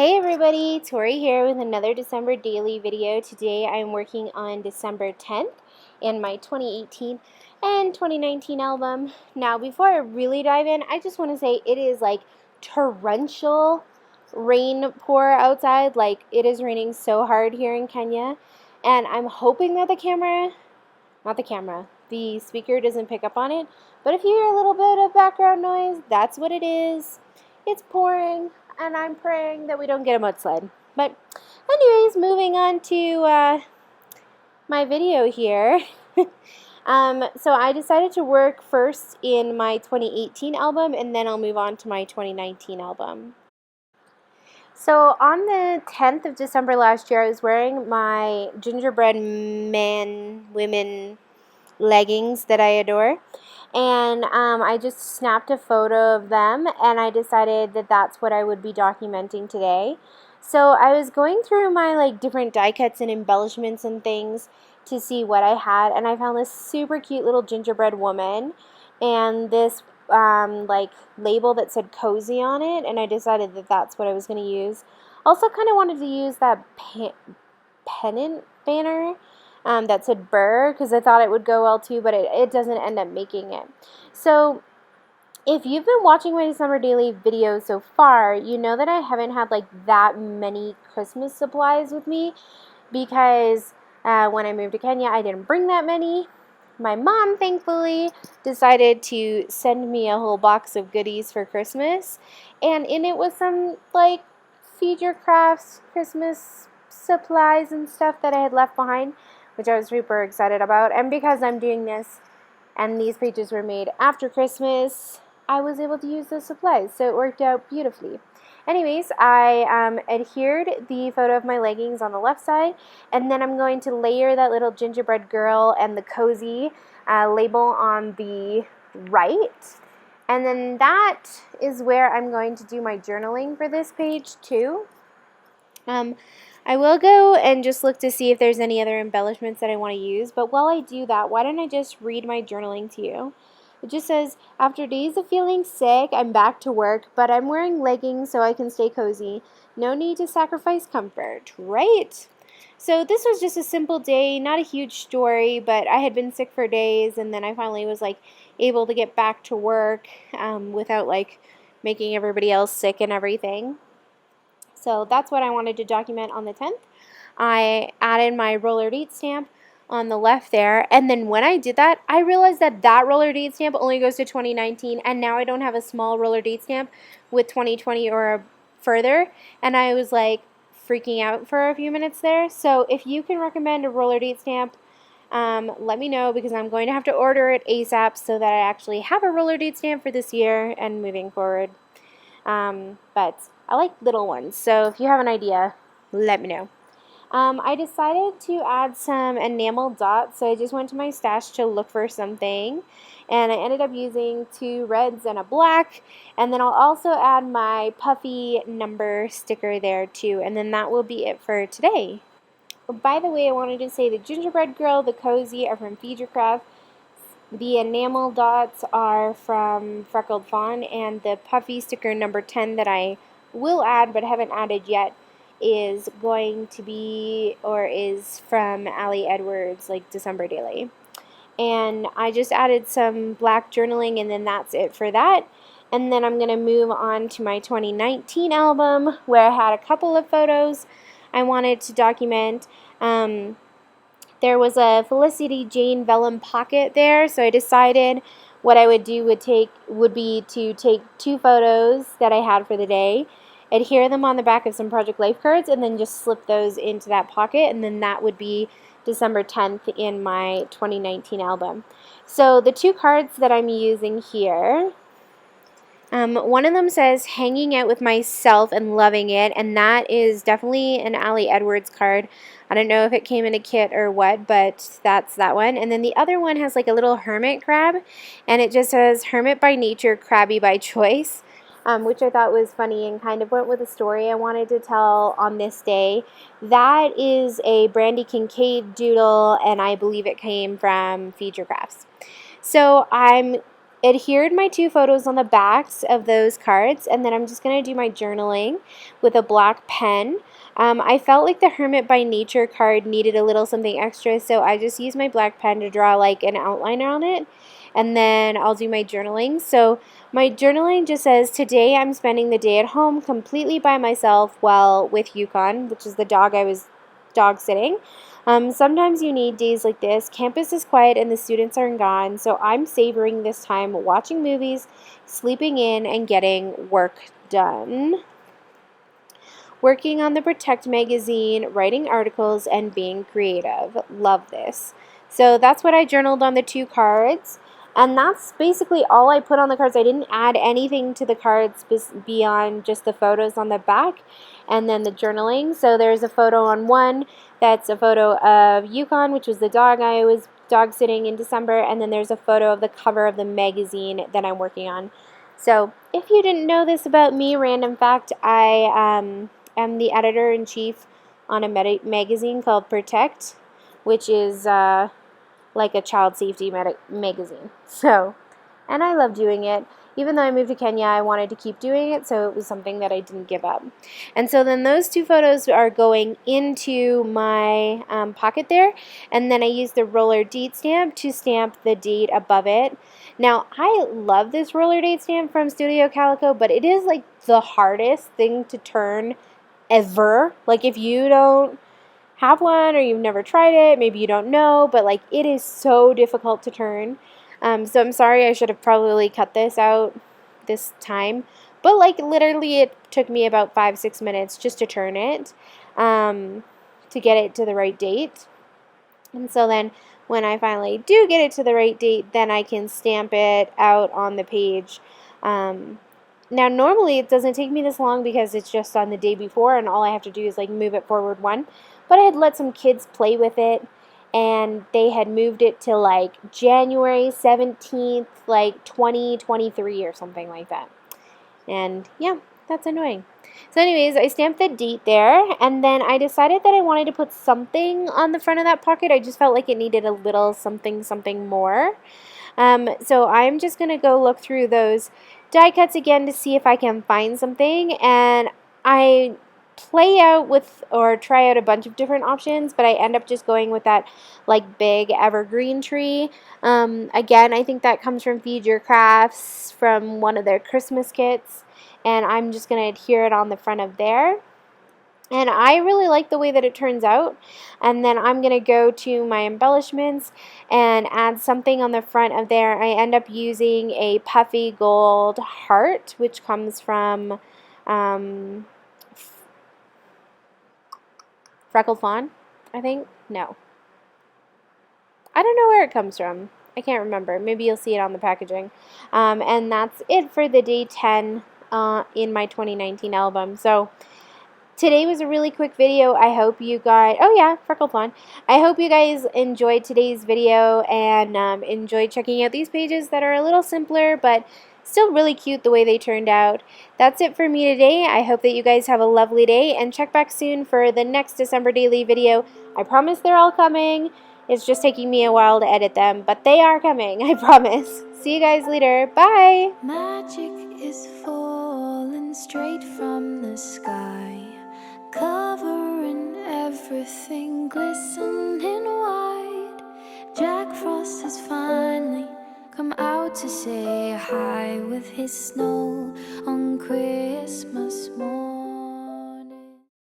Hey everybody, Tori here with another December daily video. Today I'm working on December 10th in my 2018 and 2019 album. Now before I really dive in, I just want to say it is like torrential rain pour outside. Like it is raining so hard here in Kenya, and I'm hoping that the speaker doesn't pick up on it. But if you hear a little bit of background noise, that's what it is. It's pouring, and I'm praying that we don't get a mudslide. But anyways, moving on to my video here. So I decided to work first in my 2018 album, and then I'll move on to my 2019 album. So on the 10th of December last year, I was wearing my gingerbread women leggings that I adore, and I just snapped a photo of them, and I decided that that's what I would be documenting today. So I was going through my different die cuts and embellishments and things to see what I had, and I found this super cute little gingerbread woman and this label that said cozy on it, and I decided that that's what I was going to use. Also kind of wanted to use that pennant banner that said Burr, because I thought it would go well too, but it doesn't end up making it. So if you've been watching my December daily videos so far, you know that I haven't had that many Christmas supplies with me, because when I moved to Kenya, I didn't bring that many. My mom, thankfully, decided to send me a whole box of goodies for Christmas, and in it was some Feed Your Crafts Christmas supplies and stuff that I had left behind, which I was super excited about. And because I'm doing this and these pages were made after Christmas, I was able to use those supplies, so it worked out beautifully. Anyways, I adhered the photo of my leggings on the left side, and then I'm going to layer that little gingerbread girl and the cozy label on the right. And then that is where I'm going to do my journaling for this page too. I will go and just look to see if there's any other embellishments that I want to use, but while I do that, why don't I just read my journaling to you? It just says, after days of feeling sick, I'm back to work, but I'm wearing leggings so I can stay cozy. No need to sacrifice comfort, right? So this was just a simple day, not a huge story, but I had been sick for days, and then I finally was able to get back to work without making everybody else sick and everything. So that's what I wanted to document on the 10th. I added my roller date stamp on the left there, and then when I did that, I realized that that roller date stamp only goes to 2019, and now I don't have a small roller date stamp with 2020 or further, and I was freaking out for a few minutes there. So if you can recommend a roller date stamp, let me know, because I'm going to have to order it ASAP so that I actually have a roller date stamp for this year and moving forward. But I like little ones, so if you have an idea, let me know. I decided to add some enamel dots, so I just went to my stash to look for something, and I ended up using 2 reds and a black, and then I'll also add my puffy number sticker there too, and then that will be it for today. By the way, I wanted to say the gingerbread girl, the cozy are from Feed Your Craft. The enamel dots are from Freckled Fawn, and the puffy sticker number 10 that I will add but haven't added yet is going to be, or is from Ali Edwards, December Daily. And I just added some black journaling, and then that's it for that. And then I'm going to move on to my 2019 album, where I had a couple of photos I wanted to document. There was a Felicity Jane vellum pocket there, so I decided what I would do would be to take 2 photos that I had for the day, adhere them on the back of some Project Life cards, and then just slip those into that pocket, and then that would be December 10th in my 2019 album. So the 2 cards that I'm using here, one of them says hanging out with myself and loving it, and that is definitely an Ali Edwards card. I don't know if it came in a kit or what, but that's that one. And then the other one has a little hermit crab, and it just says hermit by nature, crabby by choice, which I thought was funny and kind of went with a story I wanted to tell on this day. That is a Brandy Kincaid doodle, and I believe it came from Feed Your Crafts. So I'm adhered my 2 photos on the backs of those cards, and then I'm just going to do my journaling with a black pen. I felt like the Hermit by Nature card needed a little something extra, so I just used my black pen to draw like an outline on it, and then I'll do my journaling. So my journaling just says, today I'm spending the day at home completely by myself, well, with Yukon, which is the dog I was dog sitting. Sometimes you need days like this. Campus is quiet and the students are gone, so I'm savoring this time watching movies, sleeping in, and getting work done. Working on the Protect magazine, writing articles, and being creative. Love this. So that's what I journaled on the 2 cards. And that's basically all I put on the cards. I didn't add anything to the cards beyond just the photos on the back and then the journaling. So there's a photo on one that's a photo of Yukon, which was the dog I was dog sitting in December. And then there's a photo of the cover of the magazine that I'm working on. So if you didn't know this about me, random fact, I am the editor-in-chief on a magazine called Protect, which is like a child safety magazine. So, and I love doing it. Even though I moved to Kenya, I wanted to keep doing it, so it was something that I didn't give up. And so then those 2 photos are going into my pocket there, and then I used the roller date stamp to stamp the date above it. Now, I love this roller date stamp from Studio Calico, but it is like the hardest thing to turn ever. Like, if you don't have one or you've never tried it, maybe you don't know, but like it is so difficult to turn. So I'm sorry, I should have probably cut this out this time, but like literally it took me about 5-6 minutes just to turn it, to get it to the right date. And so then when I finally do get it to the right date, then I can stamp it out on the page. Now, normally it doesn't take me this long because it's just on the day before and all I have to do is like move it forward one. But I had let some kids play with it and they had moved it to like January 17th, like 2023 or something like that. And yeah, that's annoying. So anyways, I stamped the date there, and then I decided that I wanted to put something on the front of that pocket. I just felt like it needed a little something more. So I'm just going to go look through those die cuts again to see if I can find something, and I play out with or try out a bunch of different options, but I end up just going with that like big evergreen tree. Again, I think that comes from Feed Your Crafts, from one of their Christmas kits, and I'm just going to adhere it on the front of there. And I really like the way that it turns out. And then I'm going to go to my embellishments and add something on the front of there. I end up using a puffy gold heart, which comes from Freckled Fawn, I think. No. I don't know where it comes from. I can't remember. Maybe you'll see it on the packaging. And that's it for the day 10 in my 2019 album. So today was a really quick video. I hope you guys, oh yeah, Freckled Fawn. I hope you guys enjoyed today's video and enjoyed checking out these pages that are a little simpler, but still really cute the way they turned out. That's it for me today. I hope that you guys have a lovely day, and check back soon for the next December daily video. I promise they're all coming. It's just taking me a while to edit them, but they are coming, I promise. See you guys later. Bye! Magic is falling straight from the sky, covering everything glistening white. Jack Frost has finally come out to say hi with his snow on Christmas